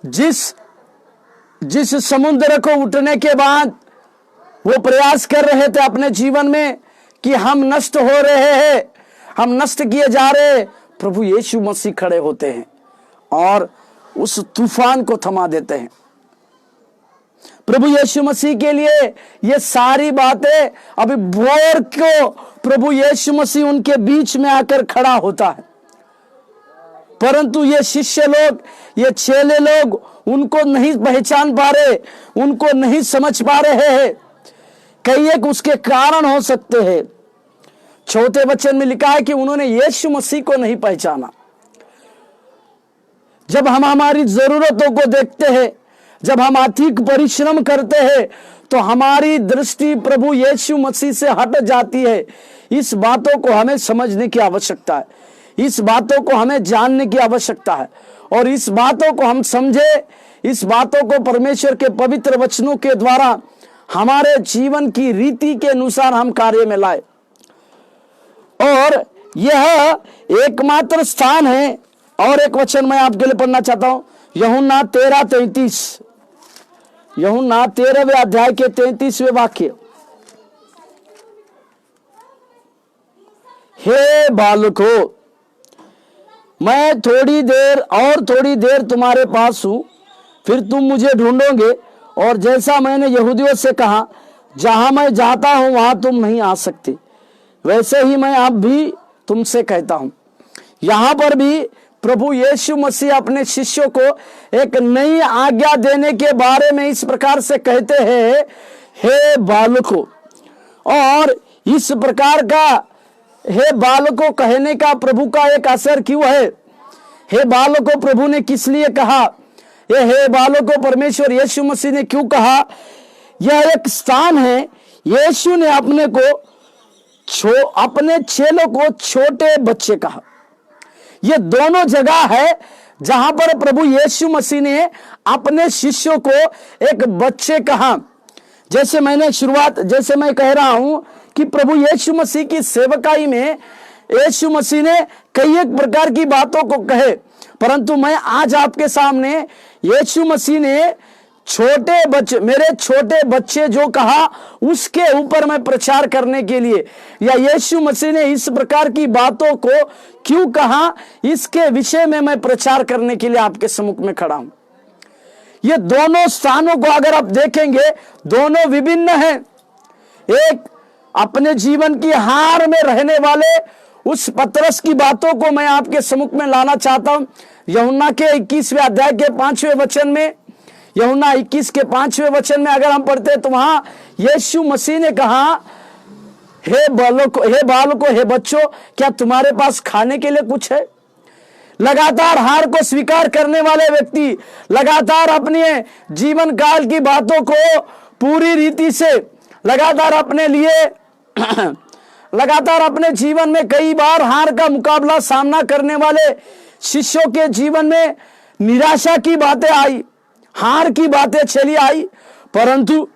जिस जिस समुद्र को उठने के बाद वो प्रयास कर रहे थे अपने जीवन में कि हम नष्ट हो रहे हैं, हम नष्ट किए जा रहे हैं, प्रभु यीशु मसीह खड़े होते हैं और उस तूफान को थमा देते हैं। प्रभु यीशु मसीह के लिए ये सारी बातें अभी भोर को प्रभु यीशु मसीह उनके बीच में आकर खड़ा होता है, परंतु ये शिष्य लोग, ये चेले लोग उनको नहीं पहचान पा रहे, उनको नहीं समझ पा रहे हैं। कई एक उसके कारण हो सकते हैं। चौथे वचन में लिखा है कि उन्होंने यीशु मसीह को नहीं पहचाना। जब हम हमारी जरूरतों को देखते हैं, जब हम अधिक परिश्रम करते हैं, तो हमारी दृष्टि प्रभु यीशु मसीह से हट जाती है। इस बातों को हमें समझने की आवश्यकता है, इस बातों को हमें जानने की आवश्यकता है, और इस बातों को हम समझे, इस बातों को परमेश्वर के पवित्र वचनों के द्वारा हमारे जीवन की रीति के अनुसार हम कार्य में लाए। और यह एकमात्र स्थान है। और एक वचन मैं आपके लिए पढ़ना चाहता हूं, यूहन्ना 13:33, यूहन्ना 13वें अध्याय के 33वें वाक्य। हे बालकों, मैं थोड़ी देर तुम्हारे पास हूं, फिर तुम मुझे ढूंढोगे, और जैसा मैंने यहूदियों से कहा, जहां मैं जाता हूं वहां तुम नहीं आ सकते, वैसे ही मैं अब भी तुमसे कहता हूं। यहां पर भी प्रभु यीशु मसीह अपने शिष्यों को एक नई आज्ञा देने के बारे में इस प्रकार से कहते हैं, हे बालकों। और इस प्रकार का हे बालकों कहने का प्रभु का एक असर क्यों है? हे बालकों प्रभु ने किस लिए कहा? ये हे बालकों परमेश्वर यीशु मसीह ने क्यों कहा? यह एक स्थान है। यीशु ने अपने चेलों को छोटे बच्चे कहा। ये दोनों जगह है जहां पर प्रभु यीशु मसीह ने अपने शिष्यों को एक बच्चे कहा। जैसे मैं कह रहा हूं कि प्रभु यीशु मसीह की सेवकाई में यीशु मसीह ने कई एक प्रकार की बातों को कहे, परंतु मैं आज आपके सामने यीशु मसीह ने मेरे छोटे बच्चे जो कहा, उसके ऊपर मैं प्रचार करने के लिए, या यीशु मसीह ने इस प्रकार की बातों को क्यों कहा, इसके विषय में मैं प्रचार करने के लिए आपके सम्मुख में खड़ा हूं। ये दोनों स्थानों को अगर आप देखेंगे, दोनों विभिन्न हैं। एक अपने जीवन की हार में रहने वाले उस पतरस की बातों को मैं आपके सम्मुख में लाना चाहता हूं। यूहन्ना के 21वें अध्याय के 5वें वचन में, यूहन्ना 21 के 5वें वचन में अगर हम पढ़ते हैं तो वहां यीशु मसीह ने कहा, हे बालकों, हे बच्चों, क्या तुम्हारे पास खाने के लिए कुछ है? लगातार हार को स्वीकार करने वाले व्यक्ति, लगातार अपने जीवन काल की बातों को पूरी रीति से लगातार अपने जीवन में कई बार हार का मुकाबला सामना करने वाले शिष्यों के जीवन में निराशा की बातें आई, हार की बातें चली आई, परंतु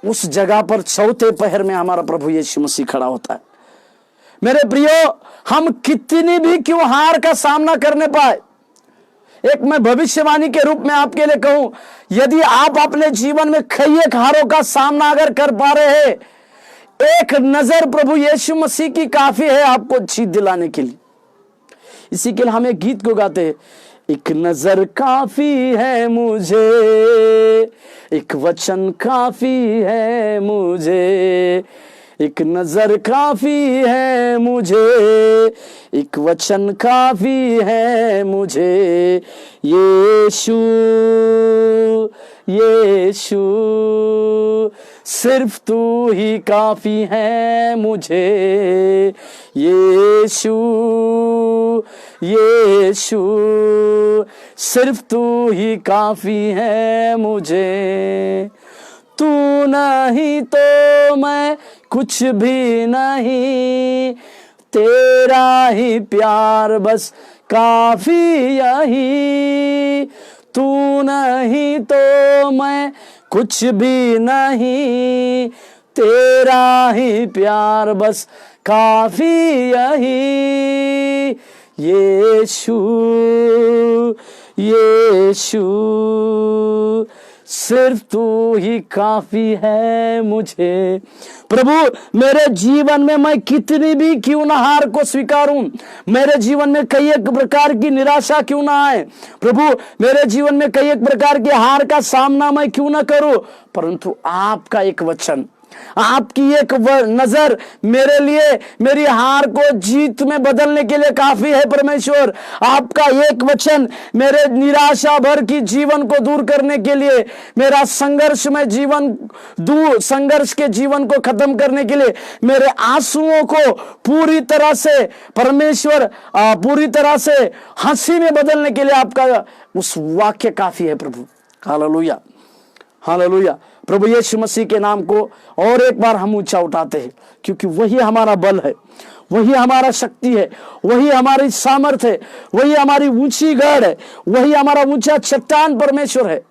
उस जगह पर चौथे पहर में हमारा प्रभु यीशु मसीह खड़ा होता है। मेरे प्रियो, हम कितनी भी क्यों हार का सामना करने पाए, एक मैं भविष्यवाणी के रूप में आपके लिए कहूं, यदि आप अपने जीवन में कई एक हारों का सामना अगर कर पा रहे हैं, एक नजर प्रभु यीशु मसीह की काफी है आपको जीत दिलाने के लिए। इसी के लिए हम एक गीत को गाते हैं, एक नजर काफी है मुझे, एक वचन काफी है मुझे, एक नजर काफी है मुझे, एक वचन काफी है मुझे, यीशु यीशु सिर्फ तू ही काफी है मुझे, यीशु यीशु सिर्फ तू ही काफी है मुझे, तू नहीं तो मैं कुछ भी नहीं, तेरा ही प्यार बस काफी यही, तू नहीं तो मैं कुछ भी नहीं, तेरा ही प्यार बस काफी यही, यीशु यीशु सिर्फ तू ही काफी है मुझे। प्रभु मेरे जीवन में मैं कितनी भी क्यों ना हार को स्वीकारूं, मेरे जीवन में कई एक प्रकार की निराशा क्यों ना आए, प्रभु मेरे जीवन में कई एक प्रकार की हार का सामना मैं क्यों ना करूं, परंतु आपका एक वचन, आपकी एक नजर मेरे लिए मेरी हार को जीत में बदलने के लिए काफी है। परमेश्वर आपका एक वचन मेरे निराशा भर की जीवन को दूर करने के लिए, मेरा संघर्ष में जीवन संघर्ष के जीवन को खत्म करने के लिए, मेरे आंसुओं को पूरी तरह से परमेश्वर पूरी तरह से हंसी में बदलने के लिए आपका उस वाक्य काफी है प्रभु। Hallelujah, hallelujah. प्रभु यीशु मसीह के नाम को और एक बार हम ऊंचा उठाते हैं, क्योंकि वही हमारा बल है, वही हमारा शक्ति है, वही हमारी सामर्थ्य है, वही हमारी ऊंची गढ़ है, वही हमारा ऊंचा चट्टान परमेश्वर है।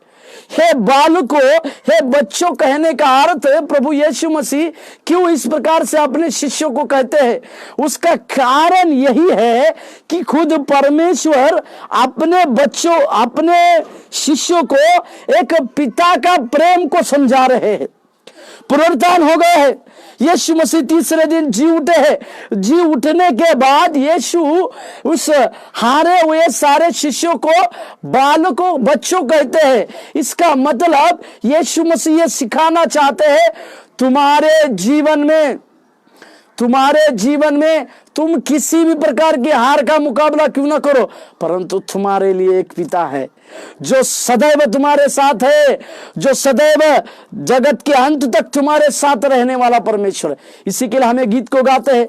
हे बालकों, हे बच्चों कहने का अर्थ प्रभु यीशु मसीह क्यों इस प्रकार से अपने शिष्यों को कहते हैं, उसका कारण यही है कि खुद परमेश्वर अपने बच्चों, अपने शिष्यों को एक पिता का प्रेम को समझा रहे हैं। पुनरुत्थान हो गए हैं, यीशु मसीह तीसरे दिन जी उठे हैं। जी उठने के बाद यीशु उस हारे हुए सारे शिष्यों को बालकों, बच्चों कहते हैं। इसका मतलब यीशु मसीह ये सिखाना चाहते हैं, तुम्हारे जीवन में तुम किसी भी प्रकार की हार का मुकाबला क्यों ना करो, परंतु तुम्हारे लिए एक पिता है जो सदैव तुम्हारे साथ है, जो सदैव जगत के अंत तक तुम्हारे साथ रहने वाला परमेश्वर है। इसी के लिए हमें गीत को गाते हैं,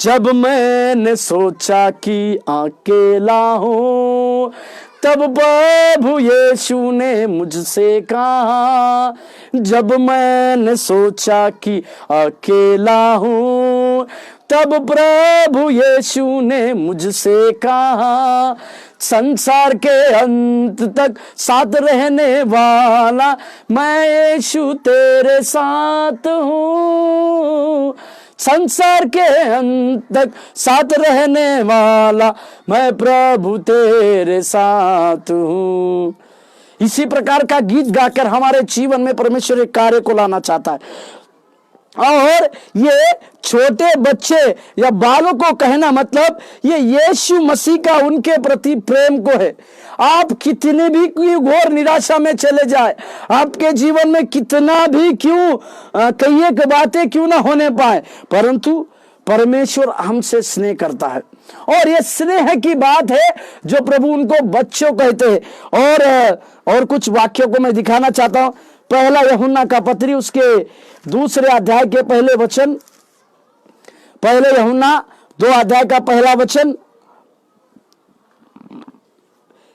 जब मैंने सोचा कि अकेला हूं तब प्रभु यीशु ने मुझसे कहा, जब मैंने सोचा कि अकेला हूं तब प्रभु यीशु ने मुझसे कहा, संसार के अंत तक साथ रहने वाला मैं यीशु तेरे साथ हूँ। संसार के अंत तक साथ रहने वाला मैं प्रभु तेरे साथ हूँ। इसी प्रकार का गीत गाकर हमारे जीवन में परमेश्वर एक कार्य को लाना चाहता है। और ये छोटे बच्चे या बालों को कहना मतलब ये यीशु मसीह का उनके प्रति प्रेम को है। आप कितने भी घोर निराशा में चले जाए, आपके जीवन में कितना भी क्यों कई एक बातें क्यों ना होने पाए, परंतु परमेश्वर हमसे स्नेह करता है। और ये स्नेह की बात है जो प्रभु उनको बच्चों कहते हैं। और कुछ वाक्यों को मैं दिखाना चाहता हूं। पहला यूहन्ना का पत्री, उसके दूसरे अध्याय के पहले वचन, पहले यूहन्ना 2 अध्याय का पहला वचन,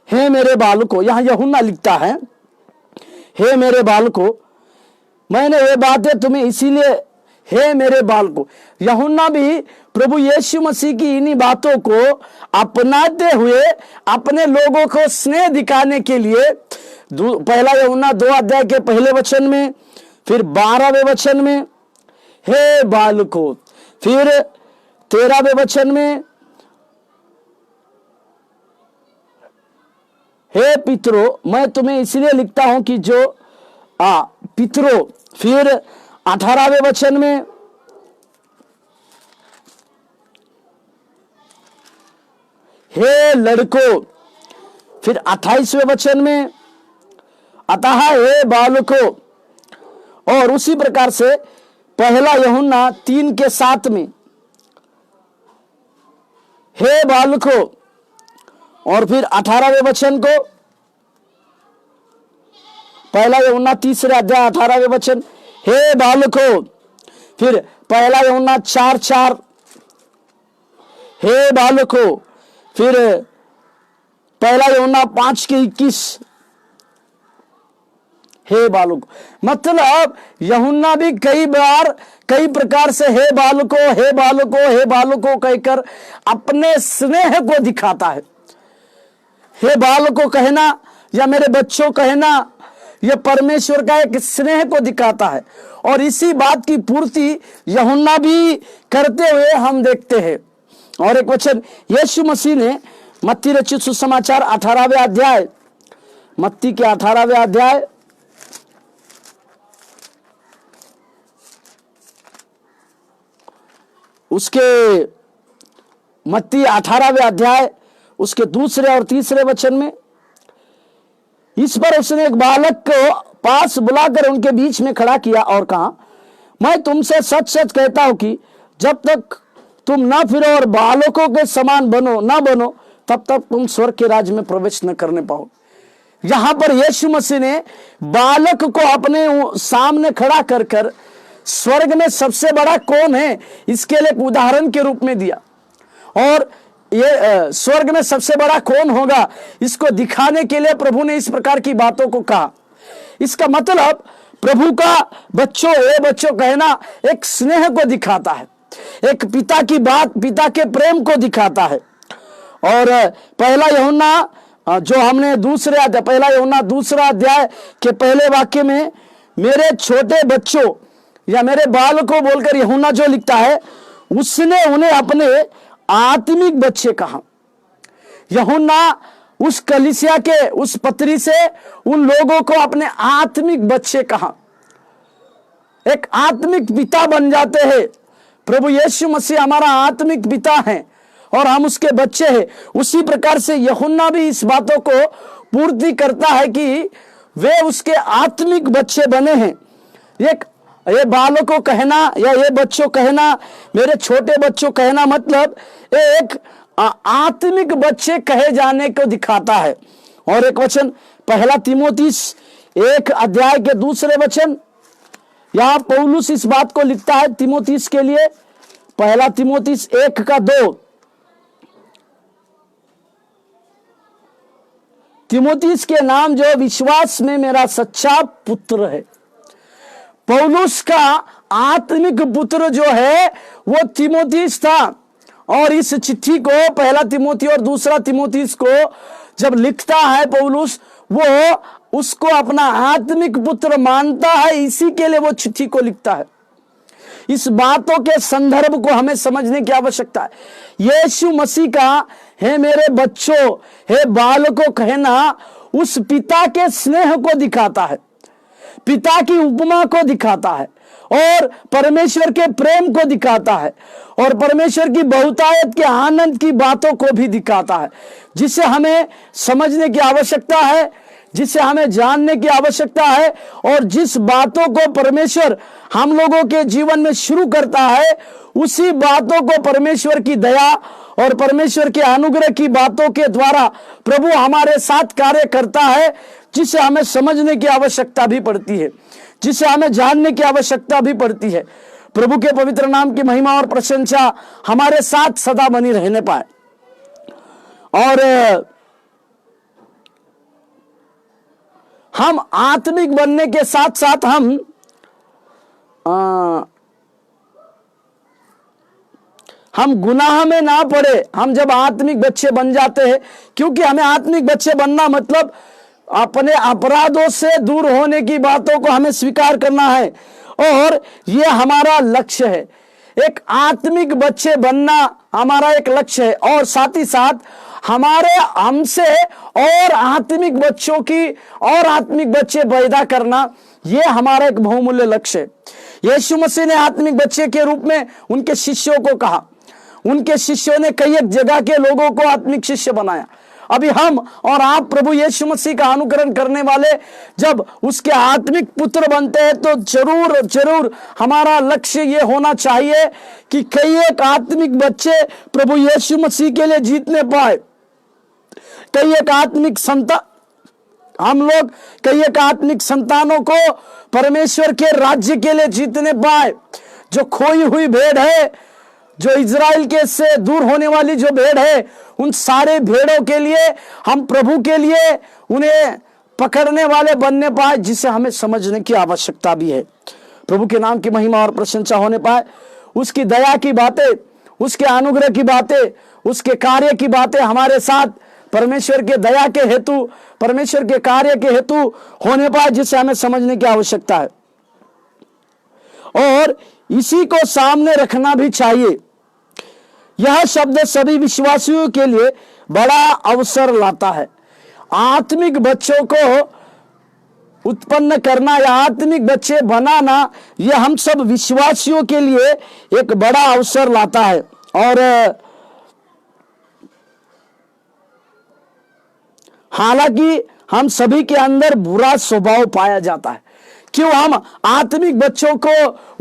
हे मेरे बालकों, यहां यूहन्ना लिखता है, हे मेरे बालकों मैंने ये बातें तुम्हें इसीलिए, हे मेरे बालकों। यूहन्ना भी प्रभु यीशु मसीह की इन्हीं बातों को अपनाते हुए अपने लोगों को स्नेह दिखाने के लिए पहला यूहन्ना 2 अध्याय के पहले वचन में, फिर 12वें वचन में हे बालकों, फिर 13वें वचन में हे पितरों मैं तुम्हें इसलिए लिखता हूं कि जो पितरों, फिर 18वें वचन में हे लड़कों, फिर 28वें वचन में अतः हे बालकों, और उसी प्रकार से पहला यूहन्ना 3 के 7 में हे बालकों, और फिर 18वें वचन को पहला यूहन्ना 3 अध्याय 18वें वचन हे बालकों, फिर पहला यूहन्ना 4:4 हे बालकों, फिर पहला यूहन्ना 5 के 21 हे बालकों। मतलब यूहन्ना भी कई बार कई प्रकार से हे बालकों, हे बालकों, हे बालकों कहकर अपने स्नेह को दिखाता है। हे बालकों कहना या मेरे बच्चों कहना, यह परमेश्वर का एक स्नेह को दिखाता है। और इसी बात की पूर्ति यूहन्ना भी करते हुए हम देखते हैं। और एक वचन यीशु मसीह ने मत्ती रचित सुसमाचार 18वें अध्याय मत्ती के 18वें अध्याय मत्ती 18वें अध्याय उसके दूसरे और तीसरे वचन में, इस पर उसने एक बालक को पास बुलाकर उनके बीच में खड़ा किया और कहा, मैं तुमसे सच सच कहता हूं कि जब तक तुम ना फिरो और बालकों के समान ना बनो तब तक तुम स्वर्ग के राज्य में प्रवेश न करने पाओ। यहां पर यीशु मसीह ने बालक को अपने सामने खड़ा कर स्वर्ग में सबसे बड़ा कौन है इसके लिए एक उदाहरण के रूप में दिया, और ये स्वर्ग में सबसे बड़ा कौन होगा इसको दिखाने के लिए प्रभु ने इस प्रकार की बातों को कहा। इसका मतलब प्रभु का बच्चों कहना एक स्नेह को दिखाता है, एक पिता की बात, पिता के प्रेम को दिखाता है। और पहला यूहन्ना जो हमने पहला यूहन्ना दूसरा अध्याय के पहले वाक्य में मेरे छोटे बच्चों या मेरे बालकों बोलकर यूहन्ना जो लिखता है, उसने उन्हें अपने आत्मिक बच्चे कहा। यूहन्ना उस कलीसिया के उस पत्री से उन लोगों को अपने आत्मिक बच्चे कहा, एक आत्मिक पिता बन जाते हैं। प्रभु यीशु मसीह हमारा आत्मिक पिता है और हम उसके बच्चे हैं। उसी प्रकार से यूहन्ना भी इस बातों को पूर्ति करता है कि वे उसके आत्मिक बच्चे बने हैं। ये बालकों कहना या ये बच्चों कहना, मेरे छोटे बच्चों कहना मतलब एक आत्मिक बच्चे कहे जाने को दिखाता है। और एक वचन पहला तीमुथियुस 1 अध्याय के दूसरे वचन, यहां पौलुस इस बात को लिखता है तीमुथियुस के लिए, पहला तीमुथियुस 1:2। तीमुथियुस के नाम जो विश्वास में मेरा सच्चा पुत्र है। पौलुस का आत्मिक पुत्र जो है वो तीमुथियुस था, और इस चिट्ठी को पहला तीमुथि और दूसरा तीमुथियुस को जब लिखता है पौलुस, वो उसको अपना आत्मिक पुत्र मानता है, इसी के लिए वो चिट्ठी को लिखता है। इस बातों के संदर्भ को हमें समझने की आवश्यकता है। यीशु मसीह का हे मेरे बच्चों, हे बालकों कहना उस पिता के स्नेह को दिखाता है, पिता की उपमा को दिखाता है, और परमेश्वर के प्रेम को दिखाता है, और परमेश्वर की बहुतायत के आनंद की बातों को भी दिखाता है, जिसे हमें समझने की आवश्यकता है, जिसे हमें जानने की आवश्यकता है। और जिस बातों को परमेश्वर हम लोगों के जीवन में शुरू करता है, उसी बातों को परमेश्वर की दया और परमेश्वर के अनुग्रह की बातों के द्वारा प्रभु हमारे साथ कार्य करता है, जिसे हमें समझने की आवश्यकता भी पड़ती है, जिसे हमें जानने की आवश्यकता भी पड़ती है। प्रभु के पवित्र नाम की महिमा और प्रशंसा हमारे साथ सदा बनी रहने पाए। और हम आत्मिक बनने के साथ साथ हम गुनाह में ना पड़े। हम जब आत्मिक बच्चे बन जाते हैं, क्योंकि हमें आत्मिक बच्चे बनना मतलब अपने अपराधों से दूर होने की बातों को हमें स्वीकार करना है, और यह हमारा लक्ष्य है। एक आत्मिक बच्चे बनना हमारा एक लक्ष्य है, और साथ ही साथ हमसे और आत्मिक बच्चों की और आत्मिक बच्चे पैदा करना, यह हमारा एक बहुमूल्य लक्ष्य है। यीशु मसीह ने आत्मिक बच्चे के रूप में उनके शिष्यों को कहा, उनके शिष्यों ने कई एक जगह के लोगों को आत्मिक शिष्य बनाया। अभी हम और आप प्रभु यीशु मसीह का अनुकरण करने वाले जब उसके आत्मिक पुत्र बनते हैं, तो जरूर हमारा लक्ष्य ये होना चाहिए कि कई एक आत्मिक बच्चे प्रभु यीशु मसीह के लिए जीतने पाए, कई एक आत्मिक संतानों को परमेश्वर के राज्य के लिए जीतने पाए। जो खोई हुई भेड़ है, जो इजराइल के से दूर होने वाली जो भेड़ है, उन सारे भेड़ों के लिए हम प्रभु के लिए उन्हें पकड़ने वाले बनने पाए, जिसे हमें समझने की आवश्यकता भी है। प्रभु के नाम की महिमा और प्रशंसा होने पाए। उसकी दया की बातें, उसके अनुग्रह की बातें, उसके कार्य की बातें हमारे साथ परमेश्वर के दया के हेतु, परमेश्वर के कार्य के हेतु होने पाए, जिसे हमें समझने की आवश्यकता है। और इसी को सामने रखना भी चाहिए। यह शब्द सभी विश्वासियों के लिए बड़ा अवसर लाता है। आत्मिक बच्चों को उत्पन्न करना या आत्मिक बच्चे बनाना, यह हम सब विश्वासियों के लिए एक बड़ा अवसर लाता है। और हालांकि हम सभी के अंदर बुरा स्वभाव पाया जाता है। क्यों हम आत्मिक बच्चों को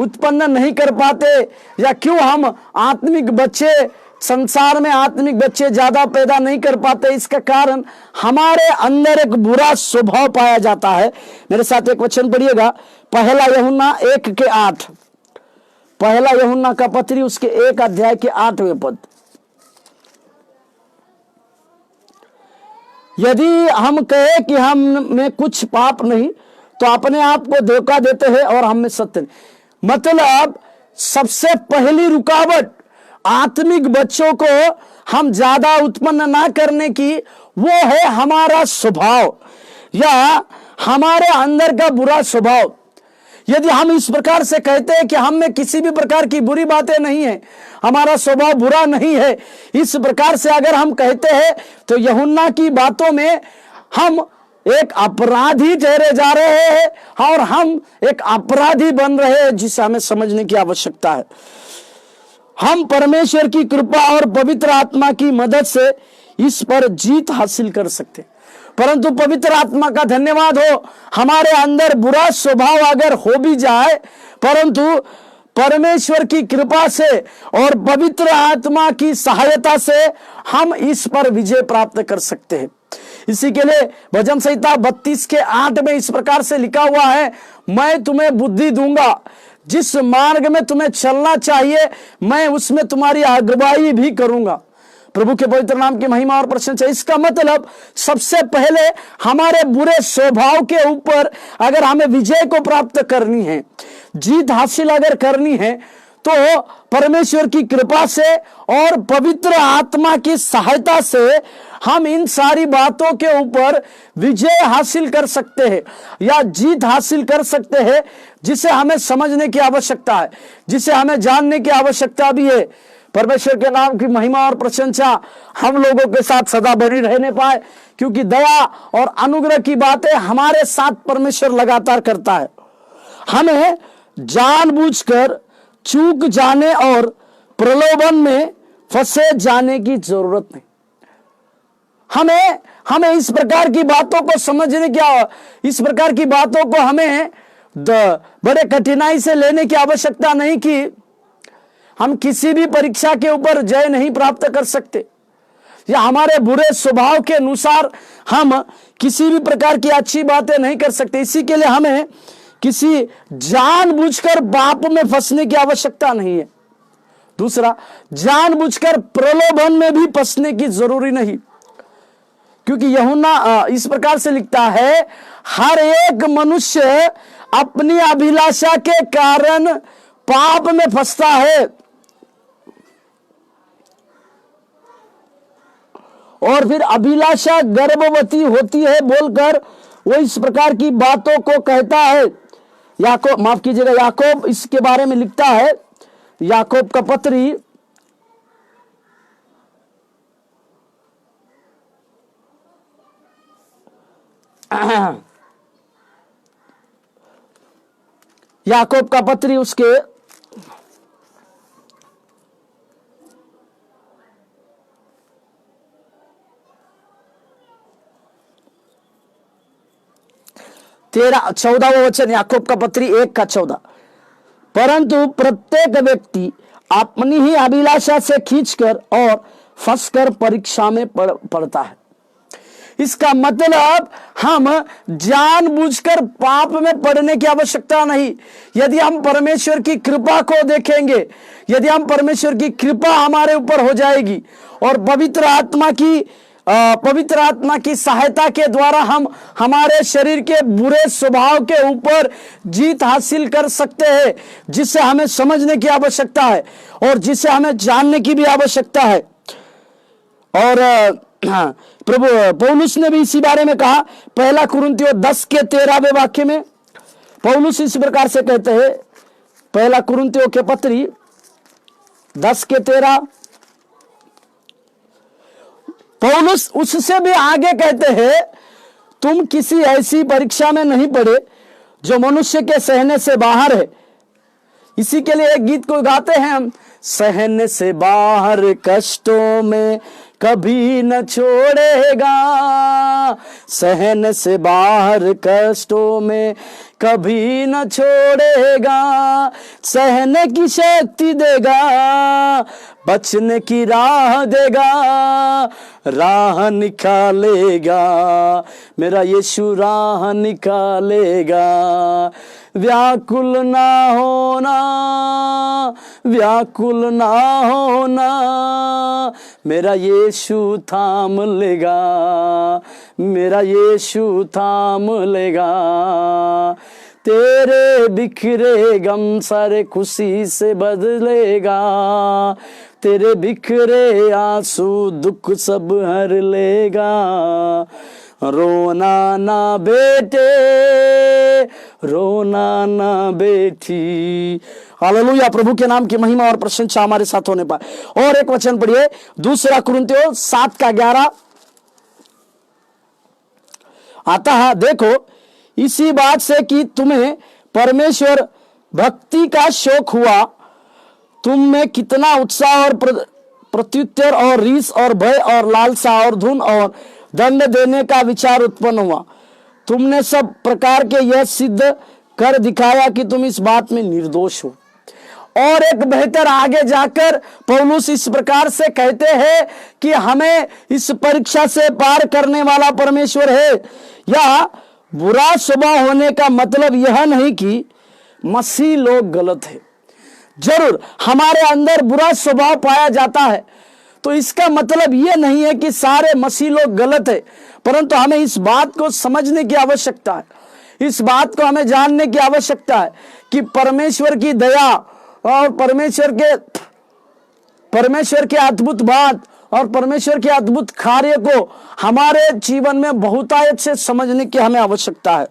उत्पन्न नहीं कर पाते, या क्यों हम आत्मिक बच्चे, संसार में आत्मिक बच्चे ज्यादा पैदा नहीं कर पाते? इसका कारण हमारे अंदर एक बुरा स्वभाव पाया जाता है। मेरे साथ एक वचन पढ़िएगा, पहला यूहन्ना 1:8। पहला यूहन्ना का पत्री उसके 1 अध्याय के 8वें पद। यदि हम कहे कि हम में कुछ पाप नहीं तो अपने आप को धोखा देते हैं और हम में सत्य नहीं। मतलब सबसे पहली रुकावट आत्मिक बच्चों को हम ज्यादा उत्पन्न ना करने की, वो है हमारा स्वभाव या हमारे अंदर का बुरा स्वभाव। यदि हम इस प्रकार से कहते हैं कि हम में किसी भी प्रकार की बुरी बातें नहीं है, हमारा स्वभाव बुरा नहीं है, इस प्रकार से अगर हम कहते हैं तो यूहन्ना की बातों में हम एक अपराधी ठहरे जा रहे हैं और हम एक अपराधी बन रहे हैं, जिसे हमें समझने की आवश्यकता है। हम परमेश्वर की कृपा और पवित्र आत्मा की मदद से इस पर जीत हासिल कर सकते हैं। परंतु पवित्र आत्मा का धन्यवाद हो, हमारे अंदर बुरा स्वभाव अगर हो भी जाए, परंतु परमेश्वर की कृपा से और पवित्र आत्मा की सहायता से हम इस पर विजय प्राप्त कर सकते हैं। इसी के लिए भजन संहिता 32:8 में इस प्रकार से लिखा हुआ है, मैं तुम्हें बुद्धि दूंगा, जिस मार्ग में तुम्हें चलना चाहिए मैं उसमें तुम्हारी अगुवाई भी करूंगा। प्रभु के पवित्र नाम की महिमा और प्रशंसा। इसका मतलब सबसे पहले हमारे बुरे स्वभाव के ऊपर अगर हमें विजय को प्राप्त करनी है, जीत हासिल अगर करनी है, तो परमेश्वर की कृपा से और पवित्र आत्मा की सहायता से हम इन सारी बातों के ऊपर विजय हासिल कर सकते हैं या जीत हासिल कर सकते हैं, जिसे हमें समझने की आवश्यकता है, जिसे हमें जानने की आवश्यकता भी है। परमेश्वर के नाम की महिमा और प्रशंसा हम लोगों के साथ सदा बनी रहने पाए, क्योंकि दया और अनुग्रह की बातें हमारे साथ परमेश्वर लगातार करता है। हमें जानबूझकर चूक जाने और प्रलोभन में फंसे जाने की जरूरत नहीं। हमें इस प्रकार की बातों को समझने की, इस प्रकार की बातों को हमें बड़े कठिनाई से लेने की आवश्यकता नहीं कि हम किसी भी परीक्षा के ऊपर जय नहीं प्राप्त कर सकते, या हमारे बुरे स्वभाव के अनुसार हम किसी भी प्रकार की अच्छी बातें नहीं कर सकते। इसी के लिए हमें किसी जानबूझकर पाप में फंसने की आवश्यकता नहीं है। दूसरा, जानबूझकर प्रलोभन में भी फंसने की जरूरी नहीं, क्योंकि यूहन्ना इस प्रकार से लिखता है, हर एक मनुष्य अपनी अभिलाषा के कारण पाप में फंसता है और फिर अभिलाषा गर्भवती होती है बोलकर वो इस प्रकार की बातों को कहता है। याकूब, माफ कीजिएगा, याकूब इसके बारे में लिखता है, याकूब का पत्री याकूब का पत्री उसके 14वां वचन, याकूब का पत्री 1:14। परंतु प्रत्येक व्यक्ति अपनी ही अभिलाषा से खींचकर और फंसकर परीक्षा में पड़ता है। इसका मतलब हम जानबूझकर पाप में पड़ने की आवश्यकता नहीं। यदि हम परमेश्वर की कृपा को देखेंगे, यदि हम परमेश्वर की कृपा हमारे ऊपर हो जाएगी और पवित्र आत्मा की सहायता के द्वारा हम हमारे शरीर के बुरे स्वभाव के ऊपर जीत हासिल कर सकते हैं, जिसे हमें समझने की आवश्यकता है और जिसे हमें जानने की भी आवश्यकता है। और प्रभु पौलुस ने भी इसी बारे में कहा, 1 कुरिन्थियों 10:13 वाक्य में पौलुस इस प्रकार से कहते हैं, 1 कुरिन्थियों के पत्री 10:13, पौलुस उससे भी आगे कहते हैं, तुम किसी ऐसी परीक्षा में नहीं पड़े जो मनुष्य के सहने से बाहर है। इसी के लिए एक गीत को गाते हैं हम, सहने से बाहर कष्टों में कभी न छोड़ेगा, सहने से बाहर कष्टों में कभी न छोड़ेगा, सहने की शक्ति देगा, बचने की राह देगा, राह निकालेगा, मेरा यीशु राह निकालेगा। व्याकुल ना होना, व्याकुल ना होना, मेरा यीशु थाम लेगा, मेरा यीशु थाम लेगा। तेरे बिखरे गम सारे खुशी से बदलेगा, तेरे बिखरे आंसू दुख सब हर लेगा। रोना ना बेटे, रोना ना बेटी। हालेलुया, प्रभु के नाम की महिमा और प्रशंसा हमारे साथ होने पाए। और एक वचन पढ़िए, दूसरा कुरिन्थियों 7:11 आता है। देखो, इसी बात से कि तुम्हें परमेश्वर भक्ति का शौक हुआ, तुम में कितना उत्साह और प्रत्युत्तर और रीस और भय और लालसा और धुन और दंड देने का विचार उत्पन्न हुआ। तुमने सब प्रकार के यह सिद्ध कर दिखाया कि तुम इस बात में निर्दोष हो। और एक बेहतर आगे जाकर पौलुस इस प्रकार से कहते हैं कि हमें इस परीक्षा से पार करने वाला परमेश्वर है। या बुरा स्वभाव होने का मतलब यह नहीं कि मसीह लोग गलत है। जरूर हमारे अंदर बुरा स्वभाव पाया जाता है, तो इसका मतलब यह नहीं है कि सारे मसीह लोग गलत है, परंतु हमें इस बात को समझने की आवश्यकता है, इस बात को हमें जानने की आवश्यकता है कि परमेश्वर की दया और परमेश्वर के अद्भुत बात और परमेश्वर के अद्भुत कार्य को हमारे जीवन में बहुतायत से समझने की हमें आवश्यकता है।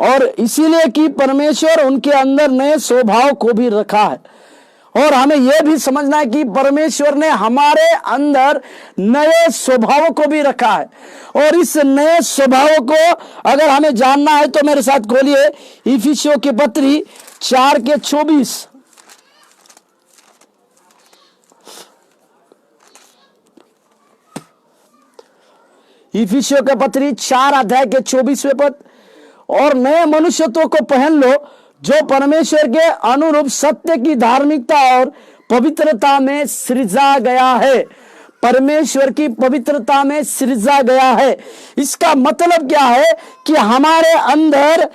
और इसीलिए कि परमेश्वर उनके अंदर नए स्वभाव को भी रखा है, और हमें यह भी समझना है कि परमेश्वर ने हमारे अंदर नए स्वभाव को भी रखा है। और इस नए स्वभाव को अगर हमें जानना है तो मेरे साथ खोलिए इफिसियों की पत्री 4:24। इफिसियों की पत्री 4:24 पद, और नए मनुष्यत्व को पहन लो जो परमेश्वर के अनुरूप सत्य की धार्मिकता और पवित्रता में सृजा गया है। परमेश्वर की पवित्रता में सृजा गया है। इसका मतलब क्या है कि हमारे अंदर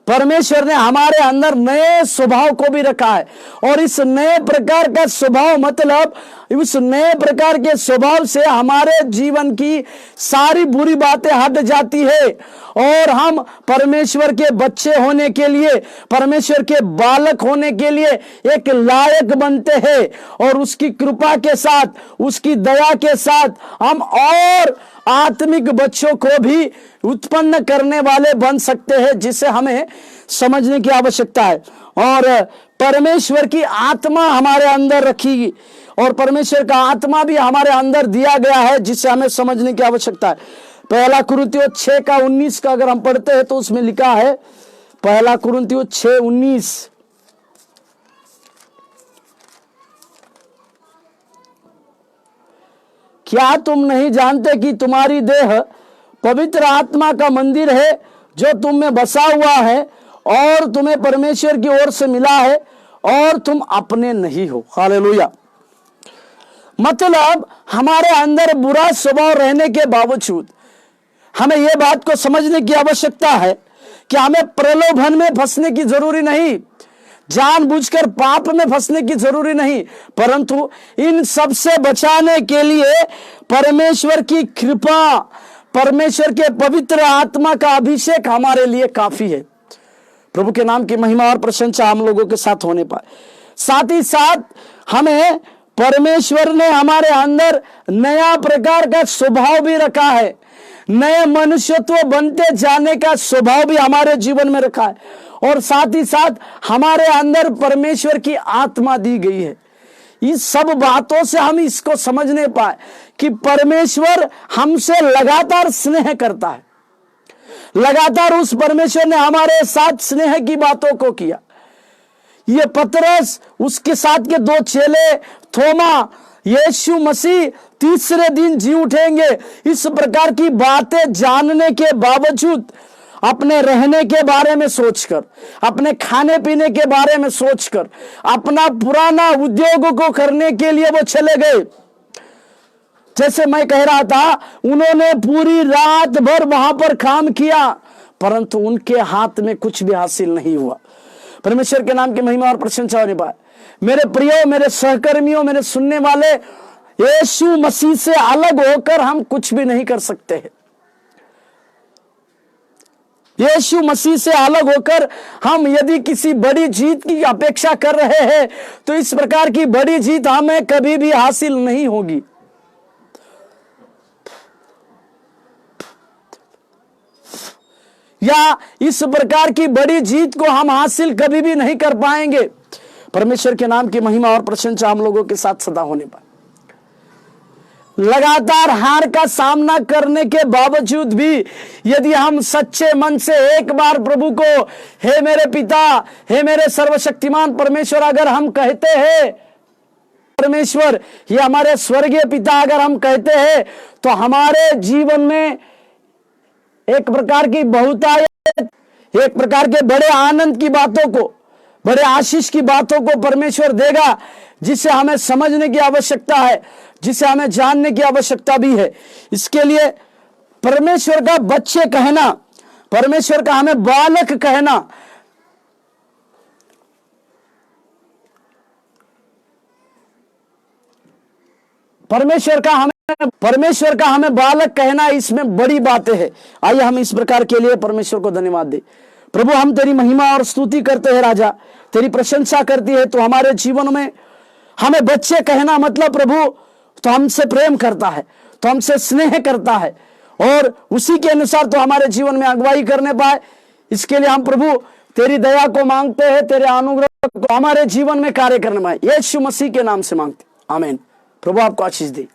परमेश्वर ने हमारे अंदर नए स्वभाव को भी रखा है। और इस नए प्रकार का स्वभाव मतलब उस नए प्रकार के स्वभाव से हमारे जीवन की सारी बुरी बातें हट जाती है और हम परमेश्वर के बच्चे होने के लिए, परमेश्वर के बालक होने के लिए एक लायक बनते हैं। और उसकी कृपा के साथ, उसकी दया के साथ हम और आत्मिक बच्चों को भी उत्पन्न करने वाले बन सकते हैं, जिसे हमें समझने की आवश्यकता है। और परमेश्वर की आत्मा हमारे अंदर रखी, और परमेश्वर का आत्मा भी हमारे अंदर दिया गया है, जिसे हमें समझने की आवश्यकता है। पहला कुरिन्थियों 6:19 का अगर हम पढ़ते हैं तो उसमें लिखा है, पहला कुरिन्थियों 6:19, क्या तुम नहीं जानते कि तुम्हारी देह पवित्र आत्मा का मंदिर है जो तुम में बसा हुआ है और तुम्हें परमेश्वर की ओर से मिला है और तुम अपने नहीं हो। हालेलुया। मतलब हमारे अंदर बुरा स्वभाव रहने के बावजूद हमें यह बात को समझने की आवश्यकता है कि हमें प्रलोभन में फंसने की जरूरी नहीं, जानबूझकर पाप में फंसने की जरूरी नहीं, परंतु इन सब से बचाने के लिए परमेश्वर की कृपा, परमेश्वर के पवित्र आत्मा का अभिषेक हमारे लिए काफी है। प्रभु के नाम की महिमा और प्रशंसा हम लोगों के साथ होने पाए। साथ ही साथ हमें परमेश्वर ने हमारे अंदर नया प्रकार का स्वभाव भी रखा है, नए मनुष्यत्व बनते जाने का स्वभाव भी हमारे जीवन में रखा है। और साथ ही साथ हमारे अंदर परमेश्वर की आत्मा दी गई है। इस सब बातों से हम इसको समझ नहीं पाए कि परमेश्वर हमसे लगातार स्नेह करता है। लगातार उस परमेश्वर ने हमारे साथ स्नेह की बातों को किया। ये पतरस, उसके साथ के दो चेले, थोमा, यीशु मसीह तीसरे दिन जी उठेंगे, इस प्रकार की बातें जानने के बावजूद अपने रहने के बारे में सोचकर, अपने खाने पीने के बारे में सोचकर, अपना पुराना उद्योग को करने के लिए वो चले गए। जैसे मैं कह रहा था, उन्होंने पूरी रात भर वहां पर काम किया, परंतु उनके हाथ में कुछ भी हासिल नहीं हुआ। परमेश्वर के नाम की महिमा और प्रशंसा होने पाए। मेरे प्रियो, मेरे सहकर्मियों, मेरे सुनने वाले, यीशु मसीह से अलग होकर हम कुछ भी नहीं कर सकते हैं। यीशु मसीह से अलग होकर हम यदि किसी बड़ी जीत की अपेक्षा कर रहे हैं तो इस प्रकार की बड़ी जीत हमें कभी भी हासिल नहीं होगी। या इस प्रकार की बड़ी जीत को हम हासिल कभी भी नहीं कर पाएंगे। परमेश्वर के नाम की महिमा और प्रशंसा हम लोगों के साथ सदा होने पाए। लगातार हार का सामना करने के बावजूद भी यदि हम सच्चे मन से एक बार प्रभु को, हे मेरे पिता, हे मेरे सर्वशक्तिमान परमेश्वर, अगर हम कहते हैं, परमेश्वर ये हमारे स्वर्गीय पिता, अगर हम कहते हैं तो हमारे जीवन में एक प्रकार की बहुतायत, एक प्रकार के बड़े आनंद की बातों को, बड़े आशीष की बातों को परमेश्वर देगा, जिसे हमें समझने की आवश्यकता है, जिसे हमें जानने की आवश्यकता भी है। इसके लिए परमेश्वर का बच्चे कहना, परमेश्वर का हमें बालक कहना, परमेश्वर का हमें बालक कहना, इसमें बड़ी बातें हैं। आइए हम इस प्रकार के लिए परमेश्वर को धन्यवाद दें। प्रभु, हम तेरी महिमा और स्तुति करते हैं राजा, तेरी प्रशंसा करती है। तो हमारे जीवन में हमें बच्चे कहना मतलब प्रभु तो हमसे प्रेम करता है, तो हमसे स्नेह करता है, और उसी के अनुसार तो हमारे जीवन में अगुवाई करने पाए। इसके लिए हम प्रभु तेरी दया को मांगते हैं, तेरे अनुग्रह को हमारे जीवन में कार्य करने पाए। यीशु मसीह के नाम से मांगते, आमीन। प्रभु आपको आशीष दे।